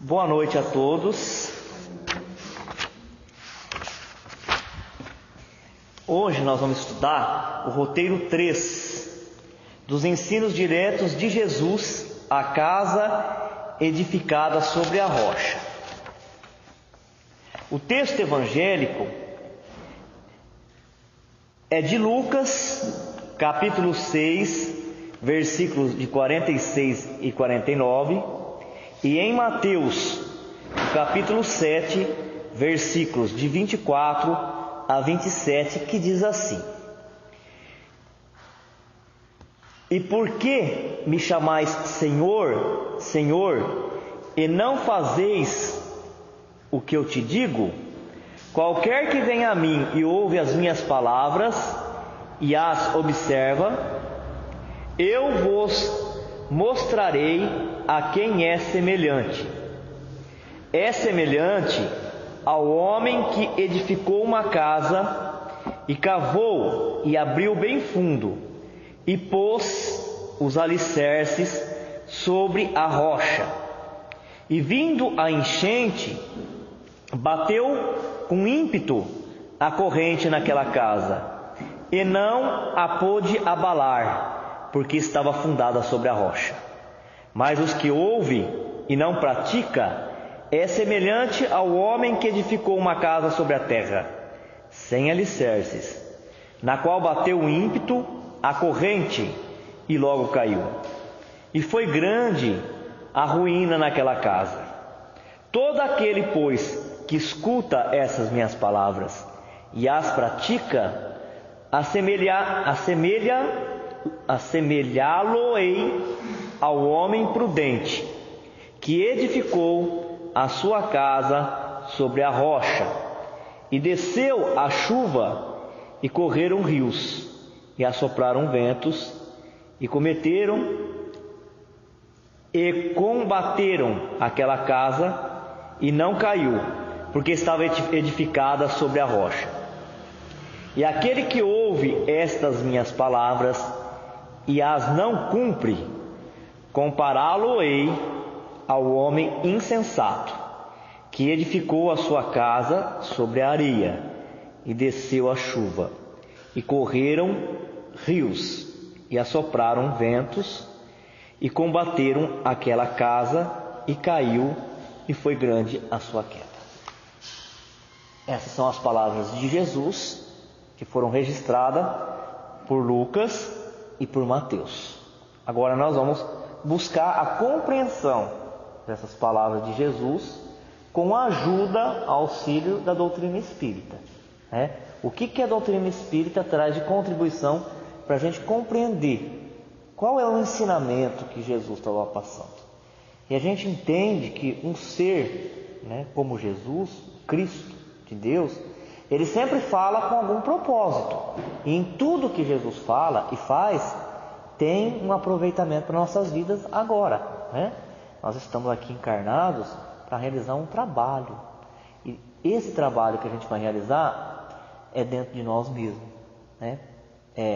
Boa noite a todos. Hoje nós vamos estudar o roteiro 3 dos ensinos diretos de Jesus à casa edificada sobre a rocha. O texto evangélico é de Lucas, capítulo 6, versículos de 46 e 49, e em Mateus, capítulo 7, versículos de 24 a 27, que diz assim: E por que me chamais Senhor, Senhor, e não fazeis o que eu te digo? Qualquer que venha a mim e ouve as minhas palavras e as observa, eu vos mostrarei a quem é semelhante. É semelhante ao homem que edificou uma casa e cavou e abriu bem fundo e pôs os alicerces sobre a rocha. E vindo a enchente, bateu com ímpeto a corrente naquela casa, e não a pôde abalar, porque estava fundada sobre a rocha. Mas os que ouvem e não pratica é semelhante ao homem que edificou uma casa sobre a terra, sem alicerces, na qual bateu o ímpeto a corrente e logo caiu. E foi grande a ruína naquela casa. Todo aquele, pois, que escuta essas minhas palavras e as pratica, assemelhá-lo-ei ao homem prudente, que edificou a sua casa sobre a rocha. E desceu a chuva, e correram rios, e assopraram ventos, e combateram aquela casa, e não caiu, porque estava edificada sobre a rocha. E aquele que ouve estas minhas palavras e as não cumpre, compará-lo-ei ao homem insensato, que edificou a sua casa sobre a areia, e desceu a chuva, e correram rios, e assopraram ventos, e combateram aquela casa, e caiu, e foi grande a sua queda. Essas são as palavras de Jesus, que foram registradas por Lucas e por Mateus. Agora nós vamos buscar a compreensão dessas palavras de Jesus com a ajuda, auxílio da doutrina espírita. O que a doutrina espírita traz de contribuição para a gente compreender qual é o ensinamento que Jesus estava passando. E a gente entende que um ser, como Jesus, Cristo de Deus, ele sempre fala com algum propósito. E em tudo que Jesus fala e faz, tem um aproveitamento para nossas vidas agora. Nós estamos aqui encarnados para realizar um trabalho. E esse trabalho que a gente vai realizar é dentro de nós mesmos.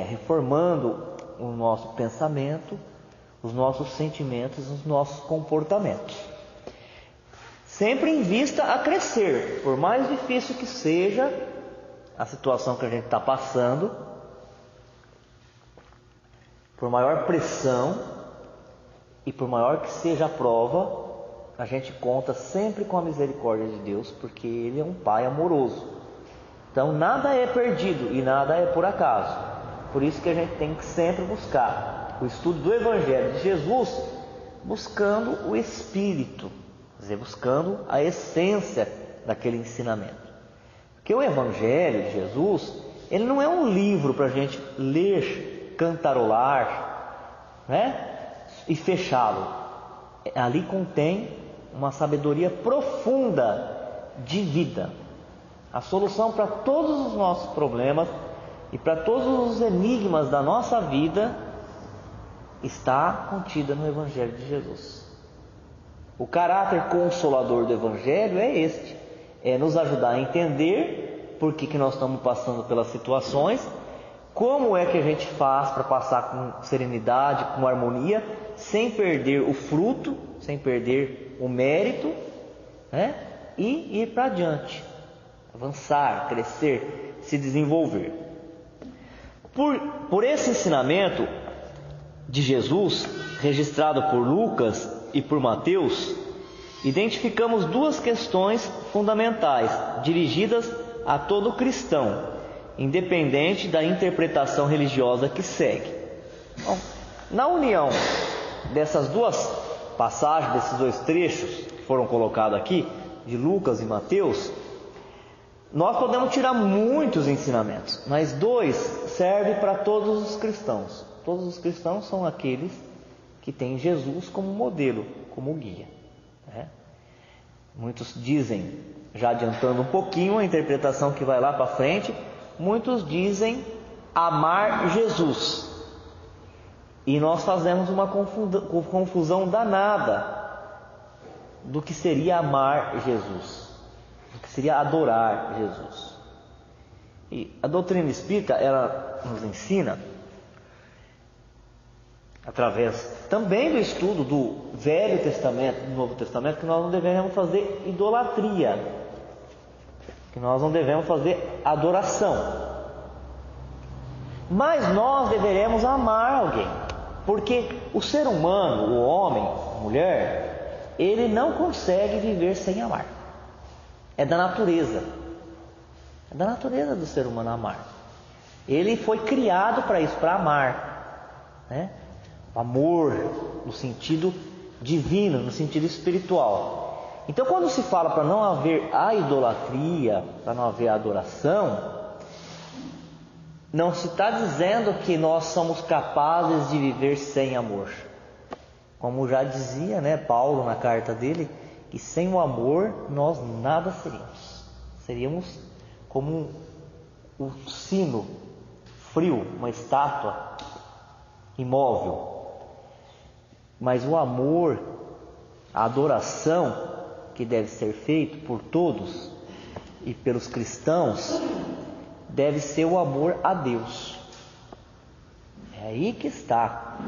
Reformando o nosso pensamento, os nossos sentimentos, os nossos comportamentos. Sempre em vista a crescer, por mais difícil que seja a situação que a gente está passando, por maior pressão e por maior que seja a prova, a gente conta sempre com a misericórdia de Deus, porque Ele é um Pai amoroso. Então nada é perdido e nada é por acaso. Por isso que a gente tem que sempre buscar o estudo do Evangelho de Jesus, buscando o Espírito, quer dizer, buscando a essência daquele ensinamento. Porque o Evangelho de Jesus, ele não é um livro para a gente ler, cantarolar, e fechá-lo. Ali contém uma sabedoria profunda de vida. A solução para todos os nossos problemas e para todos os enigmas da nossa vida está contida no Evangelho de Jesus. O caráter consolador do Evangelho é este: é nos ajudar a entender por que nós estamos passando pelas situações, como é que a gente faz para passar com serenidade, com harmonia, sem perder o fruto, sem perder o mérito né? E ir para adiante, avançar, crescer, se desenvolver. Por esse ensinamento de Jesus, registrado por Lucas e por Mateus, identificamos duas questões fundamentais, dirigidas a todo cristão, independente da interpretação religiosa que segue. Bom, na união dessas duas passagens, desses dois trechos que foram colocados aqui, de Lucas e Mateus, nós podemos tirar muitos ensinamentos, mas dois servem para todos os cristãos. Todos os cristãos são aqueles que têm Jesus como modelo, como guia, né? Muitos dizem, já adiantando um pouquinho a interpretação que vai lá para frente, muitos dizem amar Jesus. E nós fazemos uma confusão danada do que seria amar Jesus, do que seria adorar Jesus. E a doutrina espírita, ela nos ensina, através também do estudo do Velho Testamento, do Novo Testamento, que nós não devemos fazer idolatria, que nós não devemos fazer adoração, mas nós deveremos amar alguém, porque o ser humano, o homem, a mulher, ele não consegue viver sem amar. É da natureza do ser humano amar. Ele foi criado para isso, para amar, né? O amor no sentido divino, no sentido espiritual. Então, quando se fala para não haver a idolatria, para não haver a adoração, não se está dizendo que nós somos capazes de viver sem amor. Como já dizia, né, Paulo na carta dele, que sem o amor nós nada seríamos. Seríamos como um sino frio, uma estátua imóvel. Mas o amor, a adoração que deve ser feito por todos e pelos cristãos, deve ser o amor a Deus. É aí que está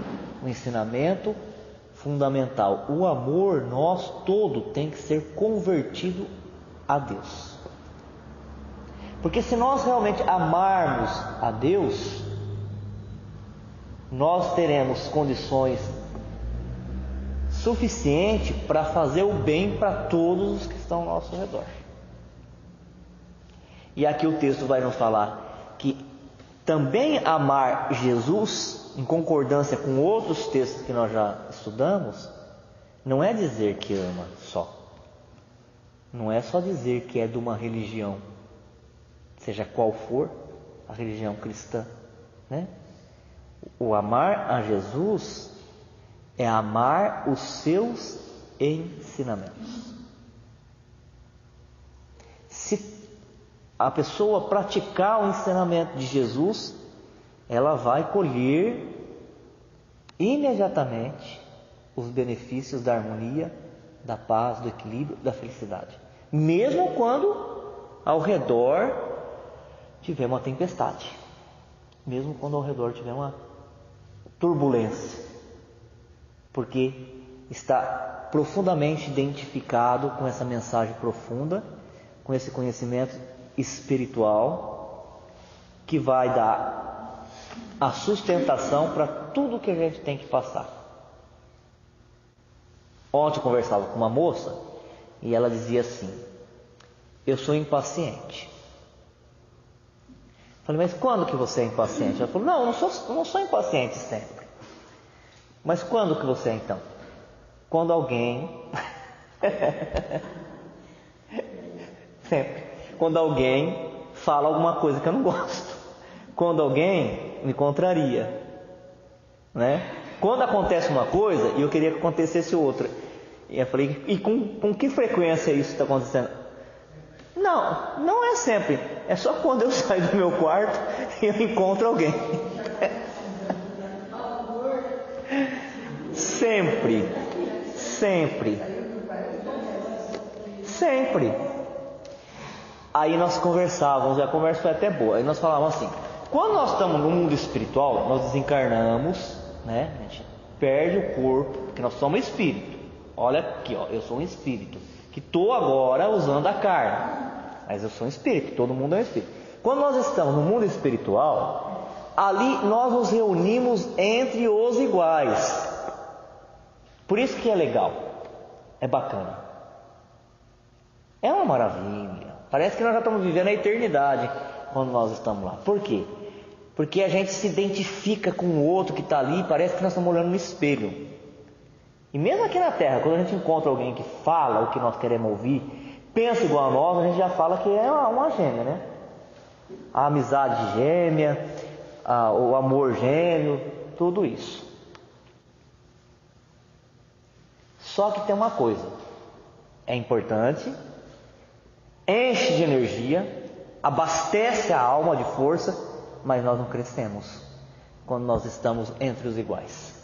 o ensinamento fundamental. O amor nosso todo tem que ser convertido a Deus. Porque se nós realmente amarmos a Deus, nós teremos condições suficientes para fazer o bem para todos os que estão ao nosso redor. E aqui o texto vai nos falar que também amar Jesus, em concordância com outros textos que nós já estudamos, não é dizer que ama só. Não é só dizer que é de uma religião, seja qual for a religião cristã, né? O amar a Jesus é amar os seus ensinamentos. Se a pessoa praticar o ensinamento de Jesus, ela vai colher imediatamente os benefícios da harmonia, da paz, do equilíbrio, da felicidade. Mesmo quando ao redor tiver uma tempestade, mesmo quando ao redor tiver uma turbulência, porque está profundamente identificado com essa mensagem profunda, com esse conhecimento espiritual que vai dar a sustentação para tudo que a gente tem que passar. Ontem eu conversava com uma moça e ela dizia assim: eu sou impaciente. Falei, mas quando que você é impaciente? Ela falou, não, eu não sou impaciente sempre. Mas quando que você é então? Quando alguém sempre. Quando alguém fala alguma coisa que eu não gosto. Quando alguém me contraria, né? Quando acontece uma coisa e eu queria que acontecesse outra. E eu falei, e com que frequência isso está acontecendo? Não é sempre. É só quando eu saio do meu quarto e eu encontro alguém. Sempre. Aí nós conversávamos, e a conversa foi até boa. Aí nós falávamos assim: quando nós estamos no mundo espiritual, nós desencarnamos, né? A gente perde o corpo, porque nós somos espírito. Olha aqui, ó, eu sou um espírito. que estou agora usando a carne, mas eu sou um espírito, todo mundo é um espírito. Quando nós estamos no mundo espiritual, ali nós nos reunimos entre os iguais. Por isso que é legal, é bacana, é uma maravilha. Parece que nós já estamos vivendo a eternidade quando nós estamos lá. Por quê? Porque a gente se identifica com o outro que está ali, parece que nós estamos olhando no espelho. E mesmo aqui na Terra, quando a gente encontra alguém que fala o que nós queremos ouvir, pensa igual a nós, a gente já fala que é uma gêmea, né? A amizade gêmea, o amor gêmeo, tudo isso. Só que tem uma coisa, é importante, enche de energia, abastece a alma de força, mas nós não crescemos quando nós estamos entre os iguais.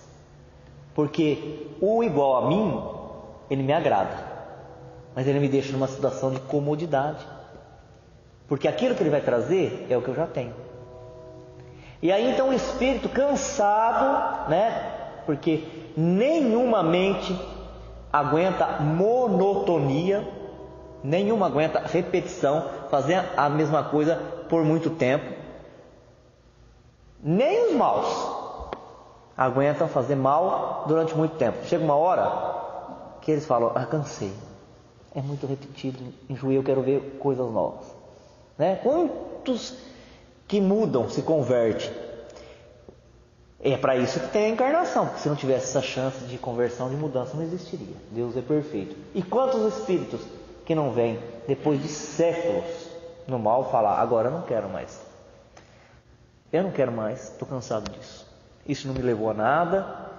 Porque o igual a mim, ele me agrada, mas ele me deixa numa situação de comodidade. Porque aquilo que ele vai trazer é o que eu já tenho. E aí então o espírito cansado, né? Porque nenhuma mente aguenta monotonia, nenhuma aguenta repetição, fazer a mesma coisa por muito tempo. Nem os maus aguentam fazer mal durante muito tempo. Chega uma hora que eles falam: cansei, é muito repetido, enjoei, eu quero ver coisas novas, né? Quantos que mudam, se convertem? É para isso que tem a encarnação, porque se não tivesse essa chance de conversão, de mudança, não existiria. Deus é perfeito. E quantos espíritos que não vêm depois de séculos no mal falar: agora eu não quero mais, eu não quero mais, estou cansado disso, isso não me levou a nada,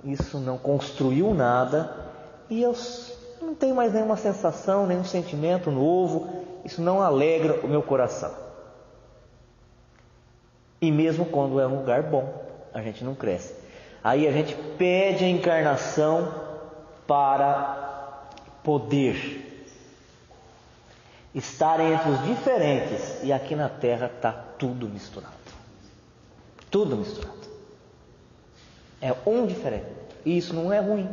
isso não construiu nada, e eu não tenho mais nenhuma sensação, nenhum sentimento novo, isso não alegra o meu coração. E mesmo quando é um lugar bom, a gente não cresce. Aí a gente pede a encarnação para poder estar entre os diferentes, e aqui na Terra está tudo misturado. Tudo misturado. É um diferente. E isso não é ruim.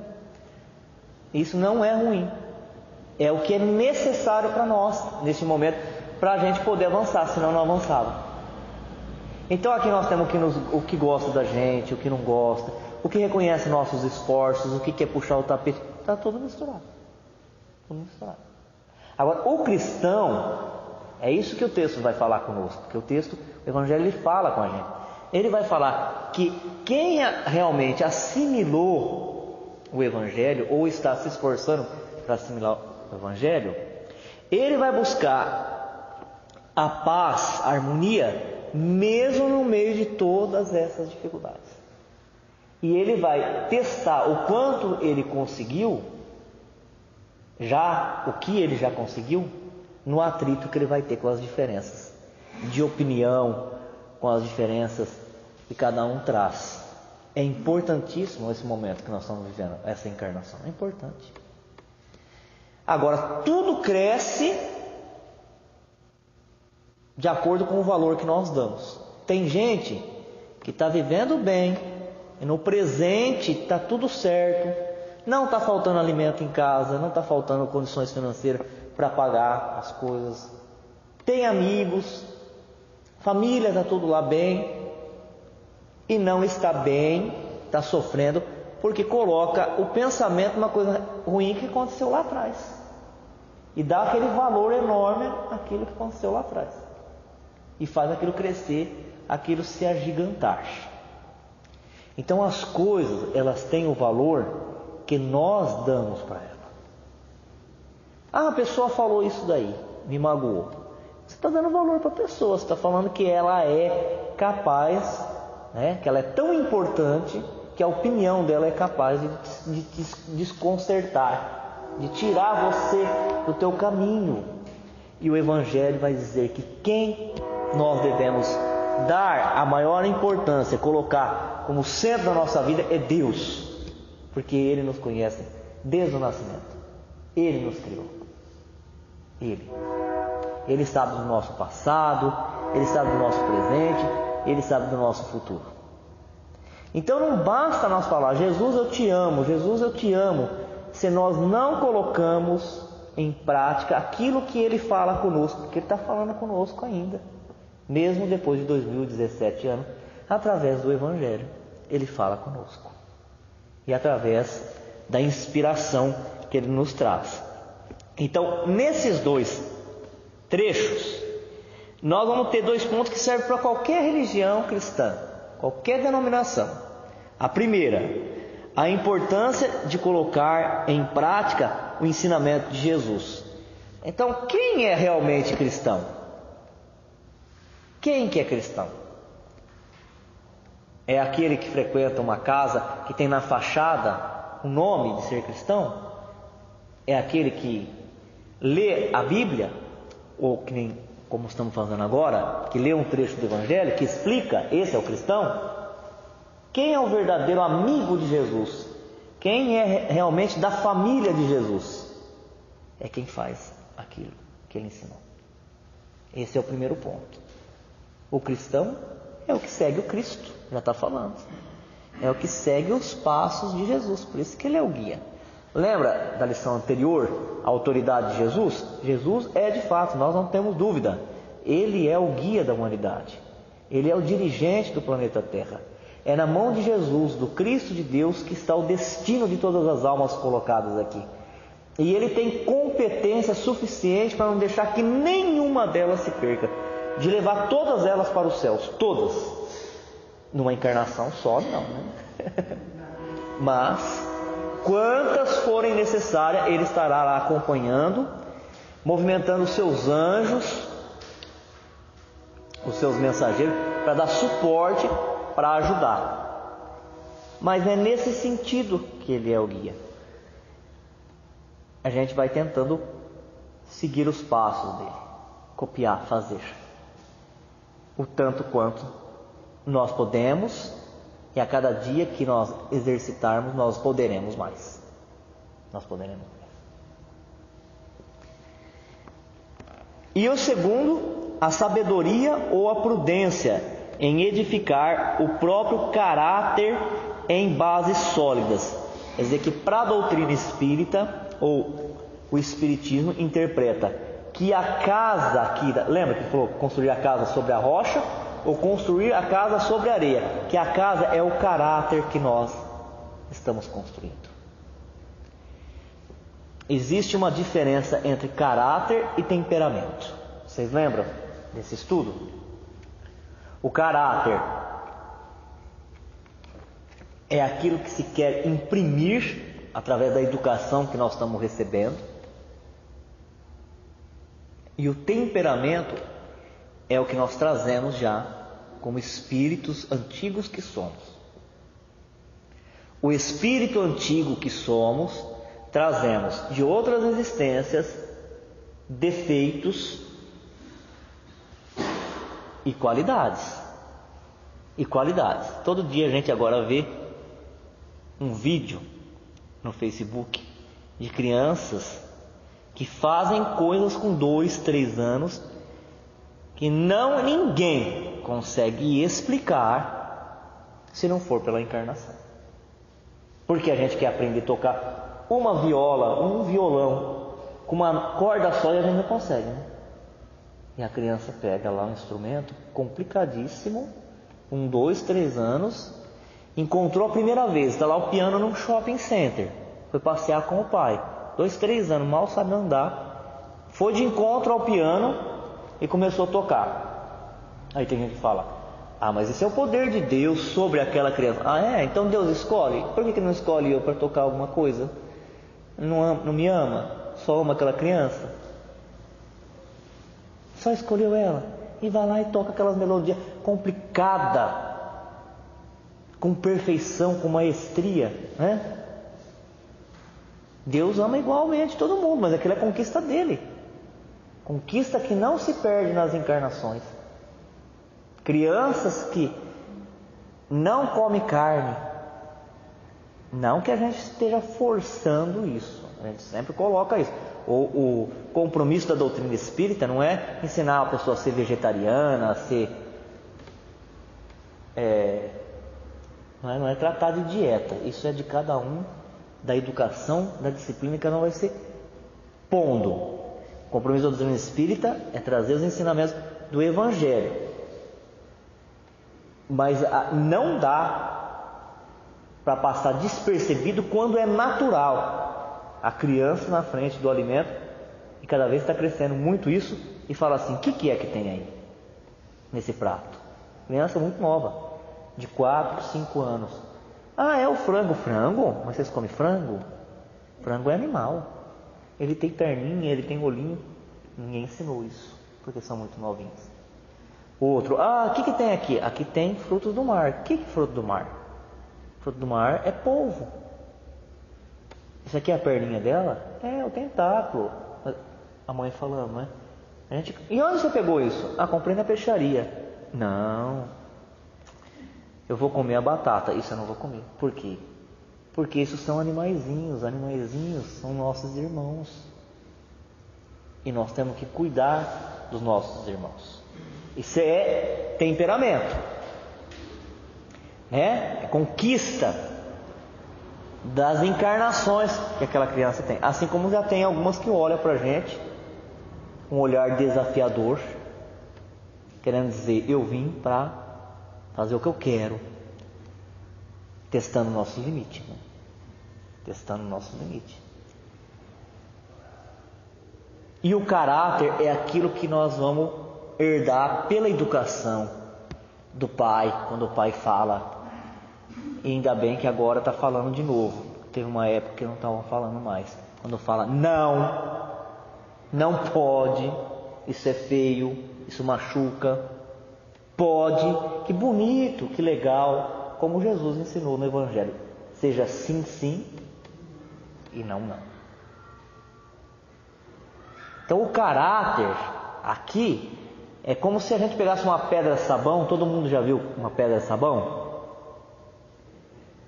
Isso não é ruim. É o que é necessário para nós, nesse momento, para a gente poder avançar, senão não avançava. Então aqui nós temos o que gosta da gente, o que não gosta, o que reconhece nossos esforços, o que quer puxar o tapete. Está tudo misturado. Tudo misturado. Agora, o cristão, é isso que o texto vai falar conosco, porque o Evangelho, ele fala com a gente. Ele vai falar que quem realmente assimilou o Evangelho, ou está se esforçando para assimilar o Evangelho, ele vai buscar a paz, a harmonia, mesmo no meio de todas essas dificuldades. E ele vai testar o quanto ele conseguiu, o que ele já conseguiu, no atrito que ele vai ter com as diferenças de opinião, com as diferenças que cada um traz. É importantíssimo esse momento que nós estamos vivendo, essa encarnação, é importante. Agora, tudo cresce de acordo com o valor que nós damos. Tem gente que está vivendo bem, e no presente está tudo certo, não está faltando alimento em casa, não está faltando condições financeiras para pagar as coisas, tem amigos, família, está tudo lá bem, e não está bem, está sofrendo, porque coloca o pensamento numa coisa ruim que aconteceu lá atrás, e dá aquele valor enorme àquilo que aconteceu lá atrás, e faz aquilo crescer, aquilo se agigantar. Então as coisas, elas têm o valor que nós damos para ela. A pessoa falou isso daí, me magoou. Você está dando valor para a pessoa, você está falando que ela é capaz, né, que ela é tão importante, que a opinião dela é capaz de te desconcertar, de tirar você do teu caminho. E o Evangelho vai dizer que quem nós devemos dar a maior importância, colocar como centro da nossa vida é Deus, porque Ele nos conhece desde o nascimento, Ele nos criou, Ele sabe do nosso passado, Ele sabe do nosso presente, Ele sabe do nosso futuro. Então não basta nós falar: Jesus eu te amo, Jesus eu te amo, se nós não colocamos em prática aquilo que Ele fala conosco, porque Ele está falando conosco ainda, mesmo depois de 2017 anos, através do Evangelho, Ele fala conosco, e através da inspiração que Ele nos traz. Então, nesses dois trechos, nós vamos ter dois pontos que servem para qualquer religião cristã, qualquer denominação. A primeira, a importância de colocar em prática o ensinamento de Jesus. Então, quem é realmente cristão? Quem que é cristão? É aquele que frequenta uma casa que tem na fachada o nome de ser cristão? É aquele que lê a Bíblia, ou que nem como estamos fazendo agora, que lê um trecho do Evangelho, que explica, esse é o cristão? Quem é o verdadeiro amigo de Jesus? Quem é realmente da família de Jesus? É quem faz aquilo que Ele ensinou. Esse é o primeiro ponto. O cristão é o que segue o Cristo, já está falando. É o que segue os passos de Jesus, por isso que Ele é o guia. Lembra da lição anterior, a autoridade de Jesus? Jesus é de fato, nós não temos dúvida, Ele é o guia da humanidade. Ele é o dirigente do planeta Terra. É na mão de Jesus, do Cristo de Deus, que está o destino de todas as almas colocadas aqui. E Ele tem competência suficiente para não deixar que nenhuma delas se perca, de levar todas elas para os céus, todas. Numa encarnação só, não, né? Mas quantas forem necessárias, Ele estará lá acompanhando, movimentando os seus anjos, os seus mensageiros, para dar suporte, para ajudar. Mas é nesse sentido que Ele é o guia. A gente vai tentando seguir os passos dele, copiar, fazer o tanto quanto nós podemos, e a cada dia que nós exercitarmos, nós poderemos mais. Nós poderemos mais. E o segundo, a sabedoria ou a prudência em edificar o próprio caráter em bases sólidas. Quer dizer que para a doutrina espírita, ou o espiritismo interpreta que a casa aqui, lembra que falou construir a casa sobre a rocha ou construir a casa sobre a areia? Que a casa é o caráter que nós estamos construindo. Existe uma diferença entre caráter e temperamento. Vocês lembram desse estudo? O caráter é aquilo que se quer imprimir através da educação que nós estamos recebendo. E o temperamento é o que nós trazemos já como espíritos antigos que somos. O espírito antigo que somos, trazemos de outras existências defeitos e qualidades. E qualidades. Todo dia a gente agora vê um vídeo no Facebook de crianças que fazem coisas com 2, 3 anos que ninguém consegue explicar se não for pela encarnação. Porque a gente quer aprender a tocar uma viola, um violão com uma corda só e a gente não consegue, né? E a criança pega lá um instrumento complicadíssimo, com 2, 3 anos, encontrou a primeira vez, está lá o piano num shopping center, foi passear com o pai, 2, 3 anos, mal sabe andar, foi de encontro ao piano e começou a tocar. Aí tem gente que fala: ah, mas esse é o poder de Deus sobre aquela criança. Ah, é? Então Deus escolhe? Por que não escolhe eu para tocar alguma coisa? Não me ama? Só ama aquela criança? Só escolheu ela e vai lá e toca aquelas melodias complicadas, com perfeição, com maestria, né? Deus ama igualmente todo mundo, mas aquilo é conquista dele, conquista que não se perde nas encarnações. Crianças que não comem carne, não que a gente esteja forçando isso, a gente sempre coloca isso. O compromisso da doutrina espírita não é ensinar a pessoa a ser vegetariana, a ser não é tratar de dieta. Isso é de cada um, da educação, da disciplina que cada um vai ser pondo. O compromisso da doutrina espírita é trazer os ensinamentos do Evangelho. Mas não dá para passar despercebido quando é natural. A criança na frente do alimento, e cada vez está crescendo muito isso, e fala assim: o que é que tem aí nesse prato? Criança muito nova, de 4, 5 anos. Ah, é o frango. Frango? Mas vocês comem frango? Frango é animal. Ele tem perninha, ele tem olhinho. Ninguém ensinou isso, porque são muito novinhos. Outro: o que tem aqui? Aqui tem frutos do mar. O que é fruto do mar? Fruto do mar é polvo. Isso aqui é a perninha dela? É o tentáculo. A mãe falando, né? E onde você pegou isso? Comprei na peixaria. Não, eu vou comer a batata. Isso eu não vou comer. Por quê? Porque isso são animaizinhos. Animaizinhos são nossos irmãos. E nós temos que cuidar dos nossos irmãos. Isso é temperamento, né? É conquista das encarnações que aquela criança tem. Assim como já tem algumas que olham para a gente um olhar desafiador, querendo dizer: eu vim para fazer o que eu quero, testando o nosso limite, né? Testando o nosso limite. E o caráter é aquilo que nós vamos herdar pela educação do pai, quando o pai fala. E ainda bem que agora está falando de novo. Teve uma época que não estava falando mais. Quando fala: não pode, isso é feio, isso machuca. Pode, que bonito, que legal, como Jesus ensinou no Evangelho. Seja sim, sim e não, não. Então o caráter aqui é como se a gente pegasse uma pedra sabão. Todo mundo já viu uma pedra sabão?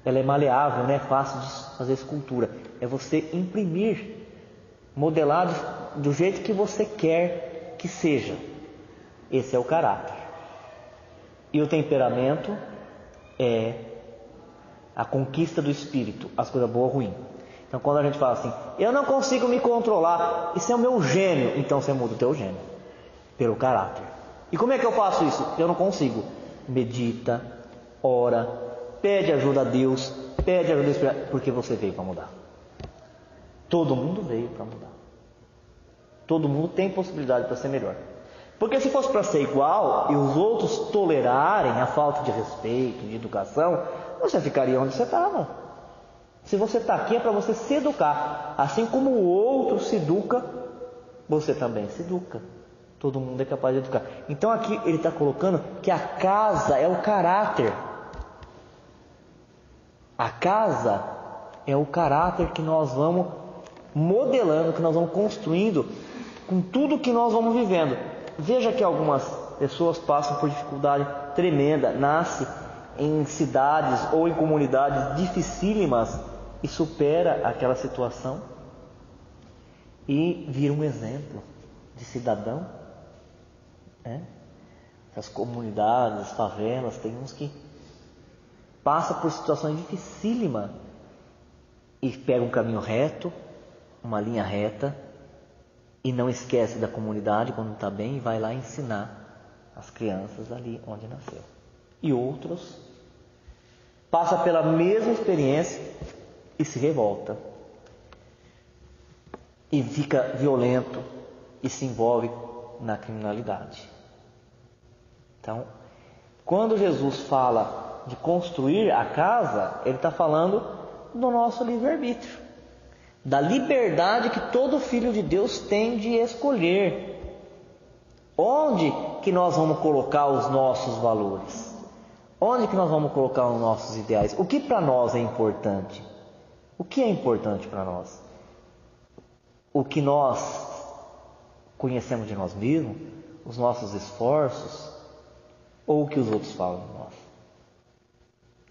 Ela é maleável, né? Fácil de fazer escultura. É você imprimir, modelar do jeito que você quer que seja. Esse é o caráter. E o temperamento é a conquista do espírito, as coisas boas ou ruins. Então quando a gente fala assim: eu não consigo me controlar, isso é o meu gênio. Então você muda o teu gênio pelo caráter. E como é que eu faço isso? Eu não consigo. Medita, ora, pede ajuda a Deus, pede ajuda a Espírito, porque você veio para mudar. Todo mundo veio para mudar. Todo mundo tem possibilidade para ser melhor. Porque se fosse para ser igual e os outros tolerarem a falta de respeito, de educação, você ficaria onde você estava. Se você está aqui é para você se educar. Assim como o outro se educa, você também se educa. Todo mundo é capaz de educar. Então aqui ele está colocando que a casa é o caráter. A casa é o caráter que nós vamos modelando, que nós vamos construindo com tudo que nós vamos vivendo. Veja que algumas pessoas passam por dificuldade tremenda, nasce em cidades ou em comunidades dificílimas e supera aquela situação e vira um exemplo de cidadão. As comunidades, as favelas, tem uns que passam por situações dificílimas e pega um caminho reto, uma linha reta, e não esquece da comunidade quando está bem e vai lá ensinar as crianças ali onde nasceu. E outros passam pela mesma experiência e se revolta e fica violento e se envolve na criminalidade. Então, quando Jesus fala de construir a casa, ele está falando do nosso livre-arbítrio, da liberdade que todo filho de Deus tem de escolher onde que nós vamos colocar os nossos valores, onde que nós vamos colocar os nossos ideais, o que para nós é importante, o que é importante para nós, o que nós conhecemos de nós mesmos, os nossos esforços, ou o que os outros falam de nós.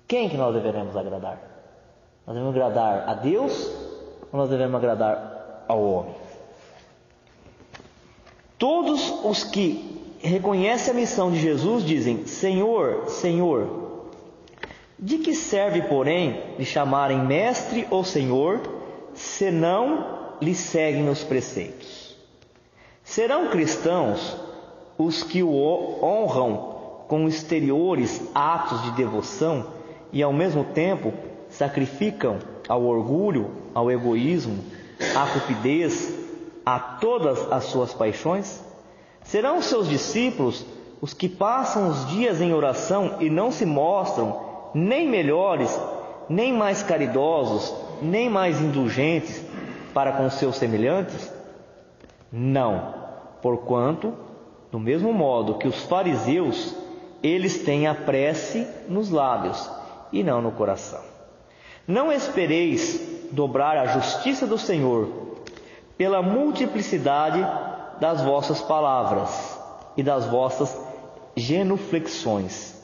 Quem que nós deveremos agradar? Nós devemos agradar a Deus ou nós devemos agradar ao homem? Todos os que reconhecem a missão de Jesus dizem: Senhor, Senhor. De que serve, porém, lhe chamarem mestre ou senhor, senão lhe seguem os preceitos. Serão cristãos os que o honram com exteriores atos de devoção e ao mesmo tempo sacrificam ao orgulho, ao egoísmo, à cupidez, a todas as suas paixões? Serão seus discípulos os que passam os dias em oração e não se mostram nem melhores, nem mais caridosos, nem mais indulgentes para com seus semelhantes? Não, porquanto, do mesmo modo que os fariseus, eles têm a prece nos lábios e não no coração. Não espereis dobrar a justiça do Senhor pela multiplicidade das vossas palavras e das vossas genuflexões.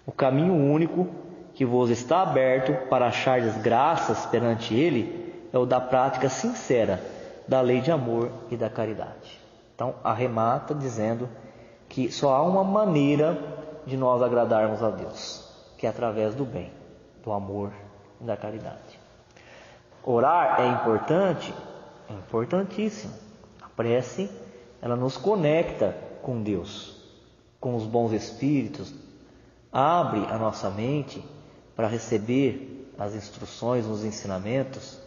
O caminho único que vos está aberto para achardes graças perante Ele é o da prática sincera da lei de amor e da caridade. Então, arremata dizendo que só há uma maneira de nós agradarmos a Deus, que é através do bem, do amor e da caridade. Orar é importante? É importantíssimo. A prece, ela nos conecta com Deus, com os bons espíritos, abre a nossa mente para receber as instruções, os ensinamentos,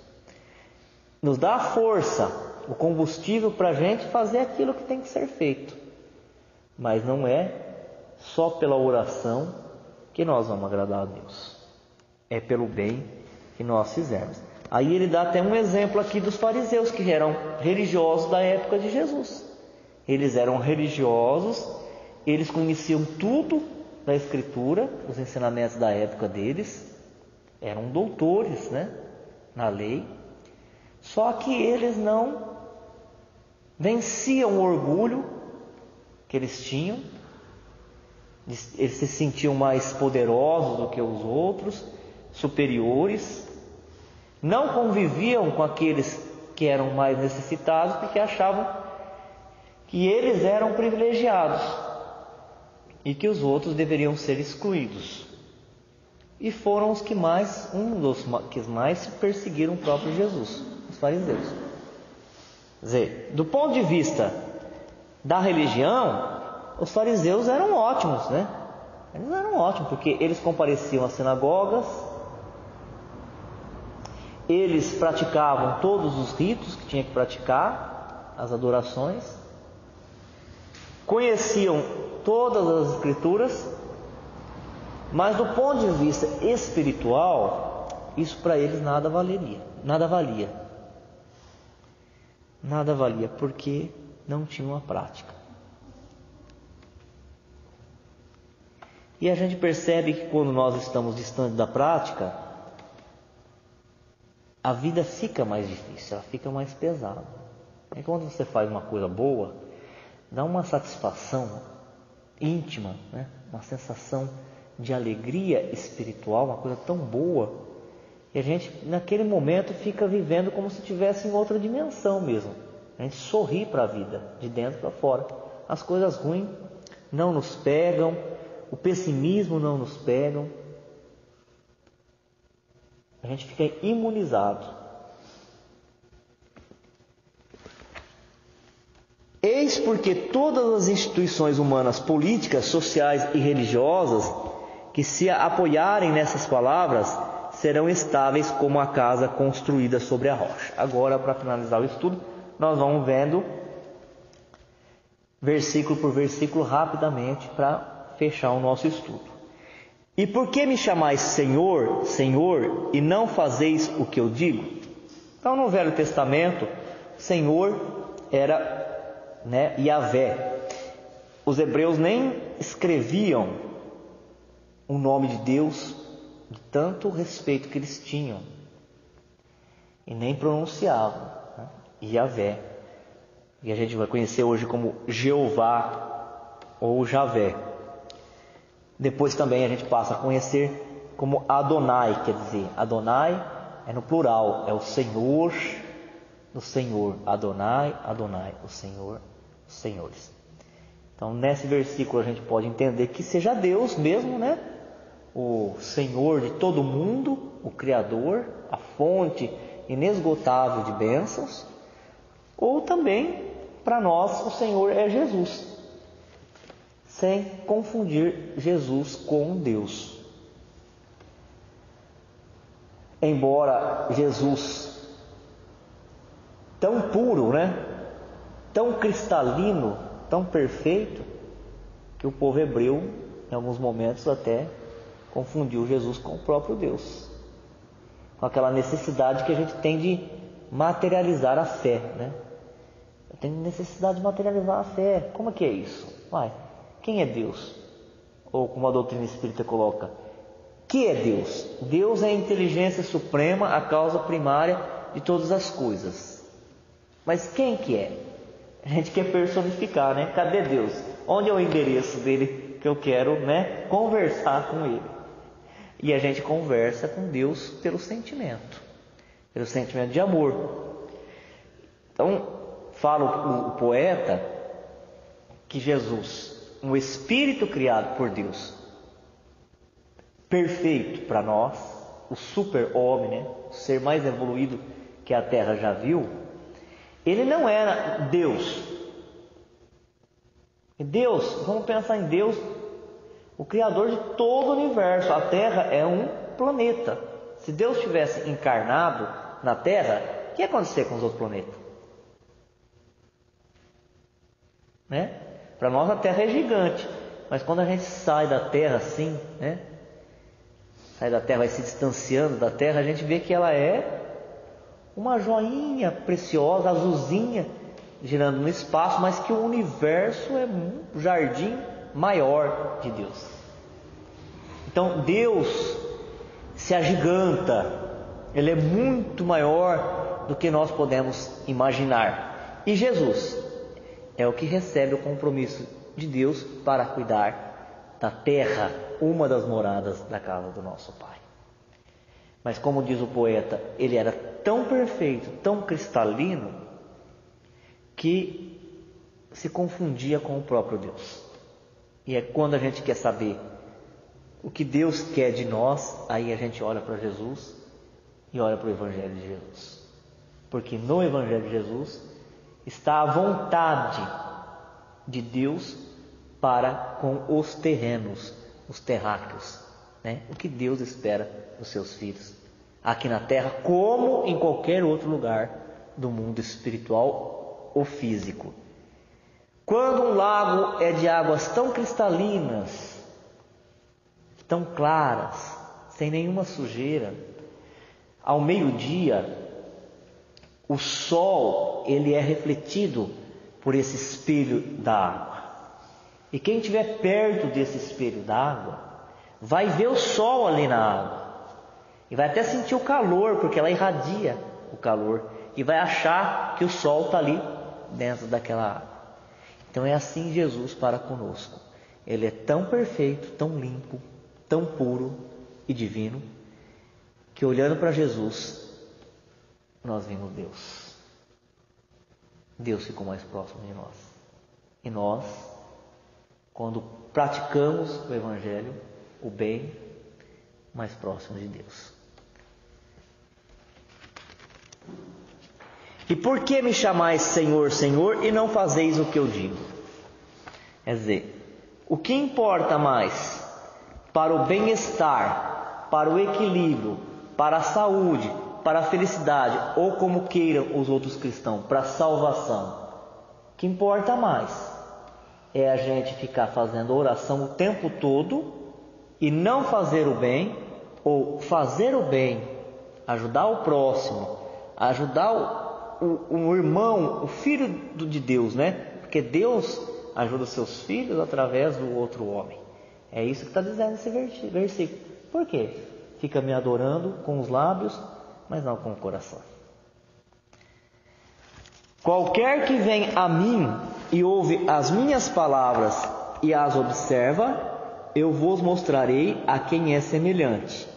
nos dá a força, o combustível para a gente fazer aquilo que tem que ser feito. Mas não é só pela oração que nós vamos agradar a Deus. É pelo bem que nós fizermos. Aí ele dá até um exemplo aqui dos fariseus, que eram religiosos da época de Jesus. Eles eram religiosos, eles conheciam tudo da Escritura, os ensinamentos da época deles, eram doutores, na lei, só que eles não venciam o orgulho que eles tinham, eles se sentiam mais poderosos do que os outros, superiores, não conviviam com aqueles que eram mais necessitados, porque achavam que eles eram privilegiados e que os outros deveriam ser excluídos. E foram os que mais, que mais perseguiram o próprio Jesus, os fariseus. Quer dizer, do ponto de vista da religião, os fariseus eram ótimos, Eles eram ótimos, porque eles compareciam às sinagogas, eles praticavam todos os ritos que tinha que praticar, as adorações, conheciam todas as Escrituras, mas do ponto de vista espiritual, isso para eles nada valia, porque não tinham a prática. E a gente percebe que quando nós estamos distantes da prática, a vida fica mais difícil, ela fica mais pesada. E quando você faz uma coisa boa, dá uma satisfação íntima, uma sensação de alegria espiritual, uma coisa tão boa, e a gente naquele momento fica vivendo como se estivesse em outra dimensão mesmo. A gente sorri para a vida, de dentro para fora. As coisas ruins não nos pegam, o pessimismo não nos pega, a gente fica imunizado. Eis porque todas as instituições humanas, políticas, sociais e religiosas que se apoiarem nessas palavras serão estáveis como a casa construída sobre a rocha. Agora, para finalizar o estudo, nós vamos vendo versículo por versículo rapidamente para fechar o nosso estudo. E por que me chamais Senhor, Senhor, e não fazeis o que eu digo? Então, no Velho Testamento, Senhor era Yahvé. Os hebreus nem escreviam o nome de Deus de tanto respeito que eles tinham, e nem pronunciavam, Yahvé, e a gente vai conhecer hoje como Jeová ou Javé. Depois também a gente passa a conhecer como Adonai, quer dizer, Adonai é no plural, é o Senhor do Senhor, Adonai, Adonai, o Senhor, os senhores. Então, nesse versículo a gente pode entender que seja Deus mesmo, o Senhor de todo mundo, o Criador, a fonte inesgotável de bênçãos, ou também, para nós, o Senhor é Jesus, sem confundir Jesus com Deus. Embora Jesus, tão puro, tão cristalino, tão perfeito, que o povo hebreu, em alguns momentos, até confundiu Jesus com o próprio Deus, com aquela necessidade que a gente tem de materializar a fé, Eu tenho necessidade de materializar a fé. Como é que é isso? Quem é Deus? Ou como a doutrina espírita coloca, que é Deus? Deus é a inteligência suprema, a causa primária de todas as coisas. Mas quem que é? A gente quer personificar, Cadê Deus? Onde é o endereço dele que eu quero, conversar com ele? E a gente conversa com Deus pelo sentimento de amor. Então, fala o poeta que Jesus, um espírito criado por Deus, perfeito para nós, o super-homem, o ser mais evoluído que a Terra já viu, ele não era Deus. E Deus, vamos pensar em Deus, o Criador de todo o universo. A Terra é um planeta. Se Deus tivesse encarnado na Terra, o que ia acontecer com os outros planetas? Para nós a Terra é gigante, mas quando a gente sai da Terra assim, sai da Terra, vai se distanciando da Terra, a gente vê que ela é uma joinha preciosa, azulzinha, girando no espaço, mas que o universo é um jardim maior de Deus. Então Deus se agiganta, Ele é muito maior do que nós podemos imaginar. E Jesus é o que recebe o compromisso de Deus para cuidar da terra, uma das moradas da casa do nosso Pai. Mas como diz o poeta, Ele era tão perfeito, tão cristalino, que se confundia com o próprio Deus. E é quando a gente quer saber o que Deus quer de nós, aí a gente olha para Jesus e olha para o Evangelho de Jesus. Porque no Evangelho de Jesus está a vontade de Deus para com os terrenos, os terráqueos, o que Deus espera dos seus filhos, aqui na terra, como em qualquer outro lugar do mundo espiritual ou físico. Quando um lago é de águas tão cristalinas, tão claras, sem nenhuma sujeira, ao meio-dia, o sol ele é refletido por esse espelho d'água. E quem estiver perto desse espelho d'água vai ver o sol ali na água. E vai até sentir o calor, porque ela irradia o calor. E vai achar que o sol está ali dentro daquela água. Então é assim Jesus para conosco. Ele é tão perfeito, tão limpo, tão puro e divino, que olhando para Jesus, nós vimos Deus. Deus ficou mais próximo de nós. E nós, quando praticamos o Evangelho, o bem, mais próximo de Deus. E por que me chamais Senhor, Senhor, e não fazeis o que eu digo? Quer dizer, o que importa mais para o bem-estar, para o equilíbrio, para a saúde, para a felicidade, ou como queiram os outros cristãos, para a salvação? O que importa mais é a gente ficar fazendo oração o tempo todo e não fazer o bem, ou fazer o bem, ajudar o próximo, ajudar o irmão, o filho de Deus, Porque Deus ajuda os seus filhos através do outro homem. É isso que está dizendo esse versículo. Por quê? Fica me adorando com os lábios, mas não com o coração. Qualquer que vem a mim e ouve as minhas palavras e as observa, eu vos mostrarei a quem é semelhante.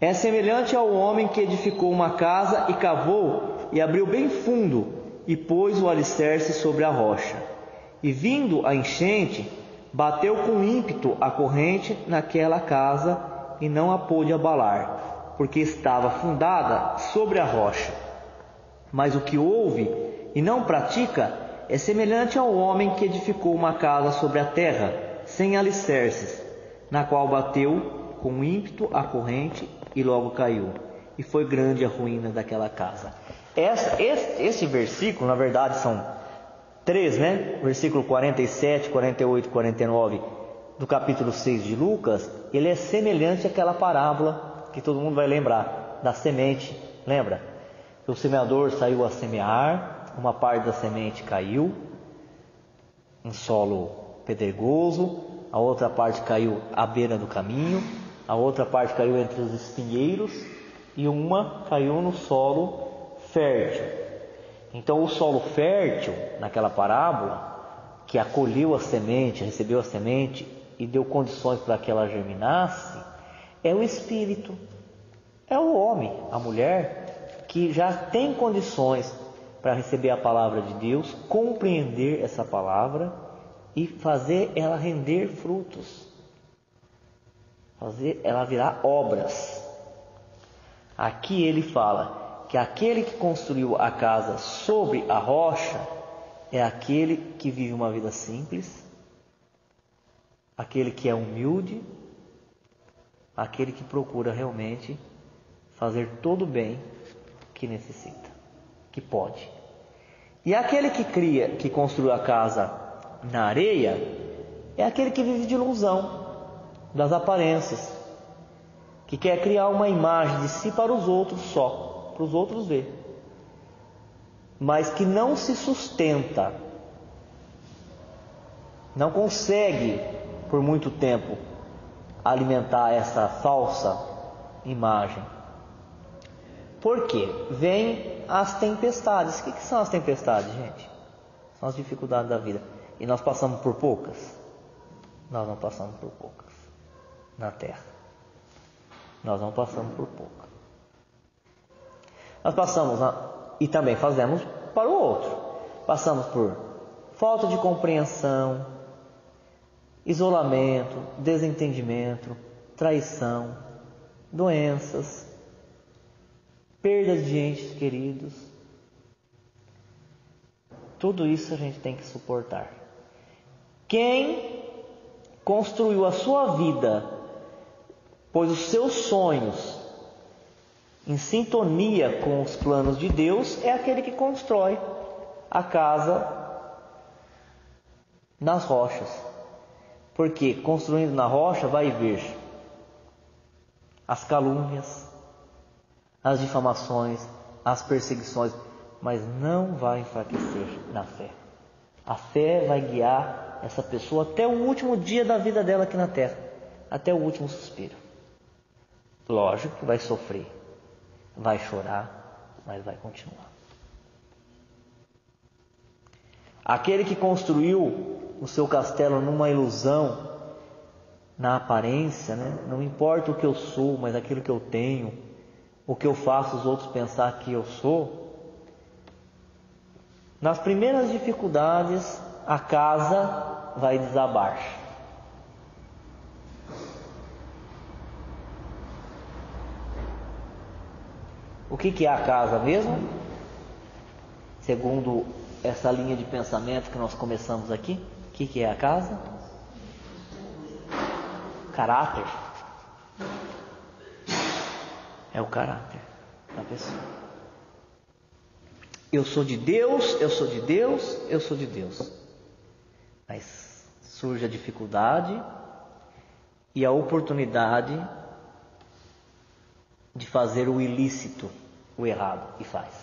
É semelhante ao homem que edificou uma casa e cavou e abriu bem fundo e pôs o alicerce sobre a rocha. E vindo a enchente, bateu com ímpeto a corrente naquela casa e não a pôde abalar, porque estava fundada sobre a rocha. Mas o que ouve e não pratica, é semelhante ao homem que edificou uma casa sobre a terra, sem alicerces, na qual bateu com ímpeto a corrente e logo caiu. E foi grande a ruína daquela casa. Esse versículo, na verdade, são 3, né? Versículo 47, 48 e 49 do capítulo 6 de Lucas, ele é semelhante àquela parábola que todo mundo vai lembrar, da semente, lembra? O semeador saiu a semear, uma parte da semente caiu em solo pedregoso, a outra parte caiu à beira do caminho, a outra parte caiu entre os espinheiros e uma caiu no solo fértil. Então o solo fértil, naquela parábola, que acolheu a semente, recebeu a semente e deu condições para que ela germinasse, é o espírito, é o homem, a mulher, que já tem condições para receber a palavra de Deus, compreender essa palavra e fazer ela render frutos, fazer ela virar obras. Aqui ele fala que aquele que construiu a casa sobre a rocha é aquele que vive uma vida simples, aquele que é humilde, aquele que procura realmente fazer todo o bem que necessita, que pode. E aquele que construiu a casa na areia é aquele que vive de ilusão, das aparências, que quer criar uma imagem de si para os outros só, para os outros ver, mas que não se sustenta, não consegue por muito tempo alimentar essa falsa imagem. Por quê? Vêm as tempestades. O que são as tempestades, gente? São as dificuldades da vida. E nós passamos por poucas? Nós não passamos por poucas na terra. Nós não passamos por poucas. Nós passamos, e também fazemos para o outro. Passamos por falta de compreensão, isolamento, desentendimento, traição, doenças, perdas de entes queridos. Tudo isso a gente tem que suportar. Quem construiu a sua vida, pôs os seus sonhos em sintonia com os planos de Deus, é aquele que constrói a casa nas rochas. Porque construindo na rocha vai ver as calúnias, as difamações, as perseguições, mas não vai enfraquecer na fé. A fé vai guiar essa pessoa até o último dia da vida dela aqui na terra, até o último suspiro. Lógico que vai sofrer, vai chorar, mas vai continuar. Aquele que construiu o seu castelo numa ilusão, na aparência, né? Não importa o que eu sou, mas aquilo que eu tenho, o que eu faço os outros pensar que eu sou. Nas primeiras dificuldades, a casa vai desabar. O que é a casa mesmo? Segundo essa linha de pensamento que nós começamos aqui, o que é a casa? Caráter. É o caráter da pessoa. Eu sou de Deus, eu sou de Deus, eu sou de Deus. Mas surge a dificuldade e a oportunidade de fazer o ilícito, o errado, e faz.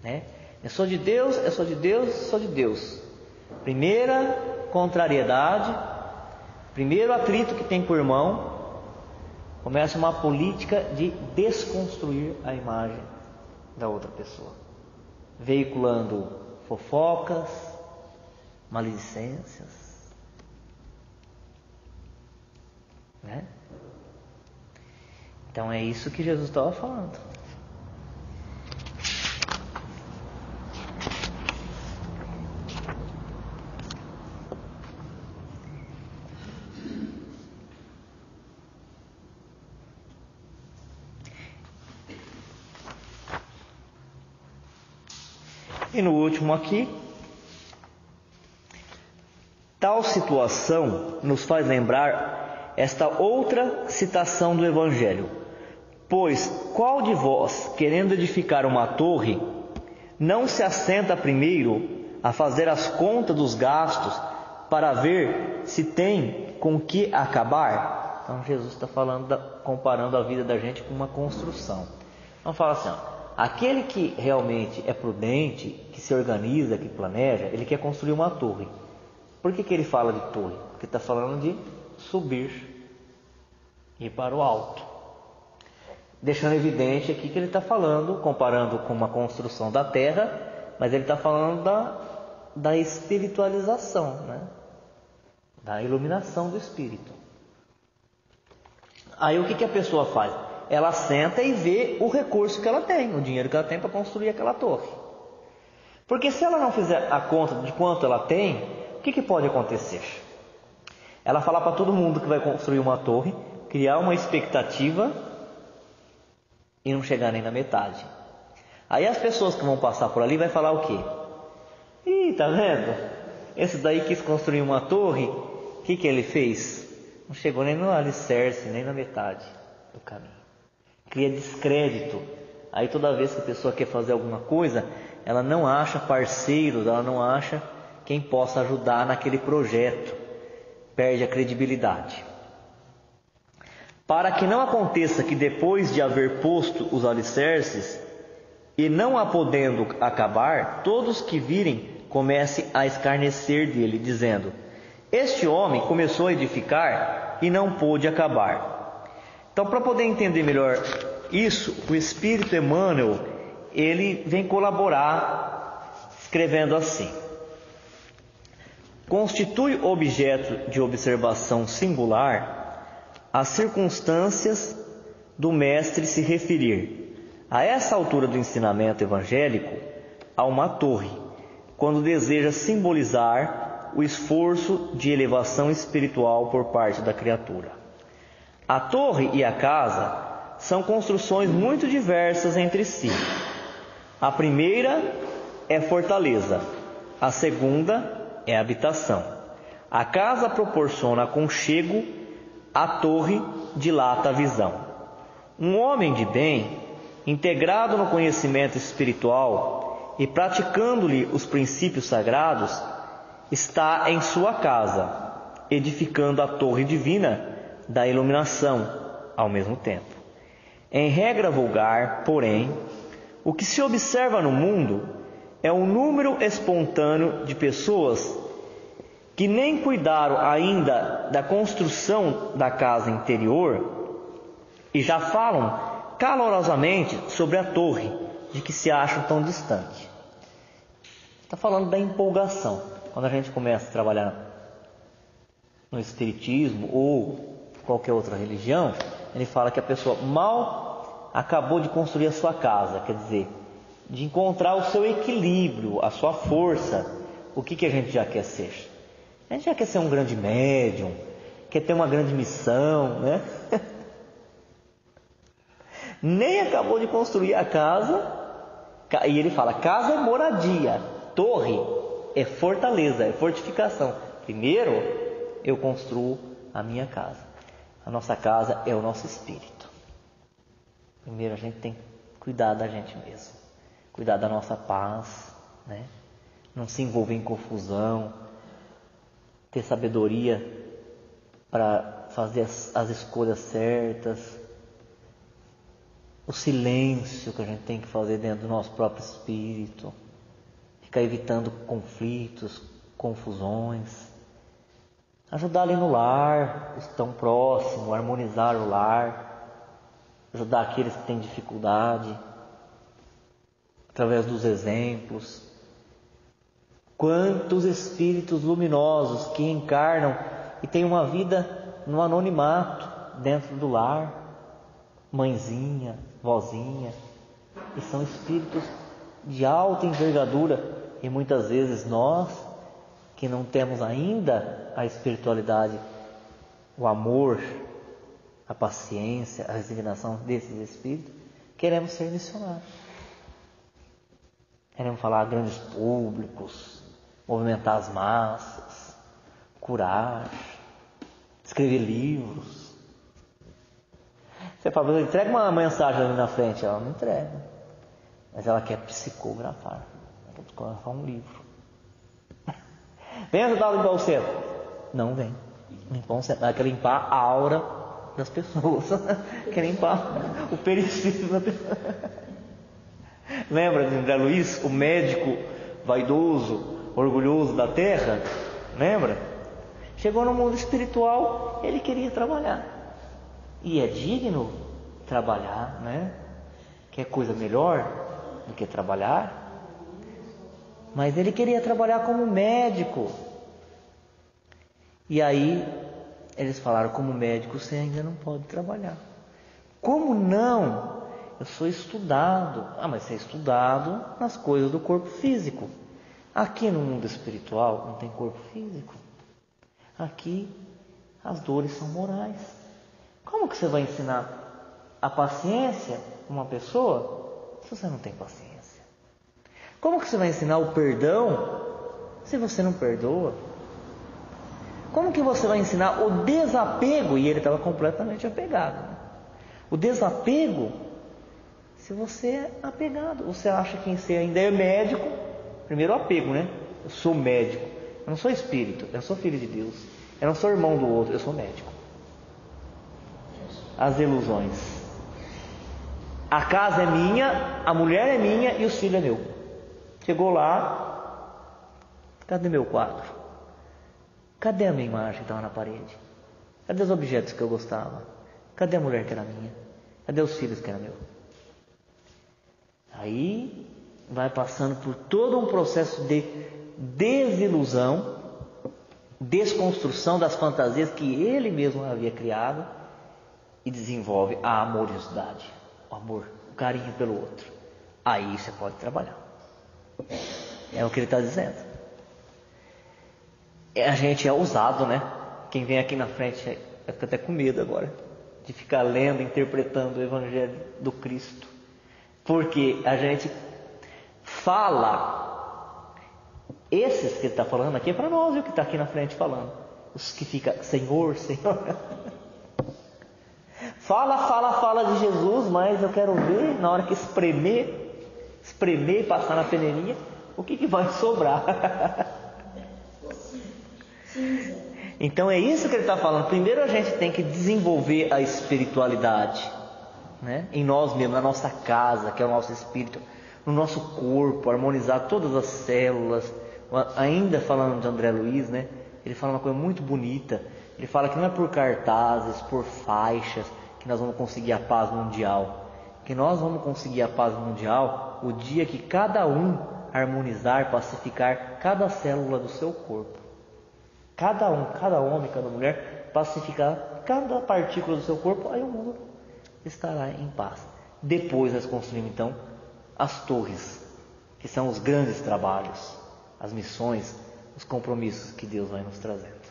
Né? Eu sou de Deus, eu sou de Deus, eu sou de Deus. Primeira contrariedade, primeiro atrito que tem com o irmão, começa uma política de desconstruir a imagem da outra pessoa, veiculando fofocas, maledicências, né? Então é isso que Jesus estava falando. E no último aqui, tal situação nos faz lembrar esta outra citação do Evangelho. Pois qual de vós, querendo edificar uma torre, não se assenta primeiro a fazer as contas dos gastos para ver se tem com que acabar? Então Jesus está comparando a vida da gente com uma construção. Vamos falar assim, aquele que realmente é prudente, que se organiza, que planeja, ele quer construir uma torre. Por que ele fala de torre? Porque está falando de subir, ir para o alto. Deixando evidente aqui que ele está falando, comparando com uma construção da terra, mas ele está falando da espiritualização, né? Da iluminação do espírito. Aí o que a pessoa faz? Ela senta e vê o recurso que ela tem, o dinheiro que ela tem para construir aquela torre. Porque se ela não fizer a conta de quanto ela tem, o que pode acontecer? Ela falar para todo mundo que vai construir uma torre, criar uma expectativa e não chegar nem na metade. Aí as pessoas que vão passar por ali vai falar o quê? Ih, tá vendo? Esse daí quis construir uma torre, o que ele fez? Não chegou nem no alicerce, nem na metade do caminho. Cria descrédito. Aí toda vez que a pessoa quer fazer alguma coisa, ela não acha parceiros, ela não acha quem possa ajudar naquele projeto. Perde a credibilidade. Para que não aconteça que depois de haver posto os alicerces, e não a podendo acabar, todos que virem comecem a escarnecer dele, dizendo: este homem começou a edificar e não pôde acabar. Então, para poder entender melhor isso, o Espírito Emmanuel, ele vem colaborar escrevendo assim: constitui objeto de observação singular as circunstâncias do mestre se referir, a essa altura do ensinamento evangélico, a uma torre, quando deseja simbolizar o esforço de elevação espiritual por parte da criatura. A torre e a casa são construções muito diversas entre si. A primeira é fortaleza, a segunda é habitação. A casa proporciona aconchego, a torre dilata a visão. Um homem de bem, integrado no conhecimento espiritual e praticando-lhe os princípios sagrados, está em sua casa, edificando a torre divina da iluminação ao mesmo tempo. Em regra vulgar, porém, o que se observa no mundo é um número espontâneo de pessoas que nem cuidaram ainda da construção da casa interior e já falam calorosamente sobre a torre de que se acham tão distante. Está falando da empolgação. Quando a gente começa a trabalhar no espiritismo ou qualquer outra religião, ele fala que a pessoa mal acabou de construir a sua casa, quer dizer, de encontrar o seu equilíbrio, a sua força. O que a gente já quer ser? A gente já quer ser um grande médium, quer ter uma grande missão, né? Nem acabou de construir a casa, e ele fala, casa é moradia, torre é fortaleza, é fortificação. Primeiro eu construo a minha casa. A nossa casa é o nosso espírito. Primeiro a gente tem que cuidar da gente mesmo, cuidar da nossa paz, né? Não se envolver em confusão, ter sabedoria para fazer as escolhas certas, o silêncio que a gente tem que fazer dentro do nosso próprio espírito, ficar evitando conflitos, confusões, ajudar ali no lar, os tão próximos, harmonizar o lar, ajudar aqueles que têm dificuldade, através dos exemplos. Quantos espíritos luminosos que encarnam e têm uma vida no anonimato, dentro do lar, mãezinha, vozinha, e são espíritos de alta envergadura, e muitas vezes nós, que não temos ainda a espiritualidade, o amor, a paciência, a resignação desses espíritos, queremos ser missionários. Queremos falar a grandes públicos, movimentar as massas, curar, escrever livros. Você fala, entrega uma mensagem ali na frente, ela não entrega, mas ela quer psicografar, ela quer psicografar um livro. Vem ajudar a limpar o centro? Não vem. Limpar o centro, ela quer limpar a aura das pessoas, quer limpar o perispírito da pessoa. Lembra de André Luiz, o médico vaidoso, orgulhoso da terra? Lembra? Chegou no mundo espiritual, ele queria trabalhar. E é digno trabalhar, né? Quer coisa melhor do que trabalhar? Mas ele queria trabalhar como médico. E aí eles falaram, como médico você ainda não pode trabalhar. Como não? Eu sou estudado. Ah, mas você é estudado nas coisas do corpo físico. Aqui no mundo espiritual não tem corpo físico. Aqui as dores são morais. Como que você vai ensinar a paciência a uma pessoa se você não tem paciência? Como que você vai ensinar o perdão se você não perdoa? Como que você vai ensinar o desapego? E ele estava completamente apegado. O desapego, se você é apegado. Você acha que você ainda é médico? Primeiro o apego, né? Eu sou médico. Eu não sou espírito, eu sou filho de Deus. Eu não sou irmão do outro, eu sou médico. As ilusões. A casa é minha, a mulher é minha e o filho é meu. Chegou lá, cadê meu quadro? Cadê a minha imagem que estava na parede? Cadê os objetos que eu gostava? Cadê a mulher que era minha? Cadê os filhos que eram meus? Aí vai passando por todo um processo de desilusão, desconstrução das fantasias que ele mesmo havia criado e desenvolve a amorosidade, o amor, o carinho pelo outro. Aí você pode trabalhar. É o que ele está dizendo. A gente é ousado, né? Quem vem aqui na frente fica até com medo agora de ficar lendo, interpretando o Evangelho do Cristo, porque a gente fala. Esses que ele está falando aqui é para nós, o que está aqui na frente falando. Os que ficam, Senhor, Senhor. Fala de Jesus, mas eu quero ver na hora que espremer e passar na peneirinha, o que vai sobrar? Então é isso que ele está falando. Primeiro a gente tem que desenvolver a espiritualidade, né? Em nós mesmos, na nossa casa, que é o nosso espírito, no nosso corpo, harmonizar todas as células. Ainda falando de André Luiz, né? Ele fala uma coisa muito bonita. Ele fala que não é por cartazes, por faixas, que nós vamos conseguir a paz mundial. Que nós vamos conseguir a paz mundial o dia que cada um harmonizar, pacificar cada célula do seu corpo. Cada homem, cada mulher, pacificar cada partícula do seu corpo, aí o mundo estará em paz. Depois nós construímos então as torres, que são os grandes trabalhos, as missões, os compromissos que Deus vai nos trazendo.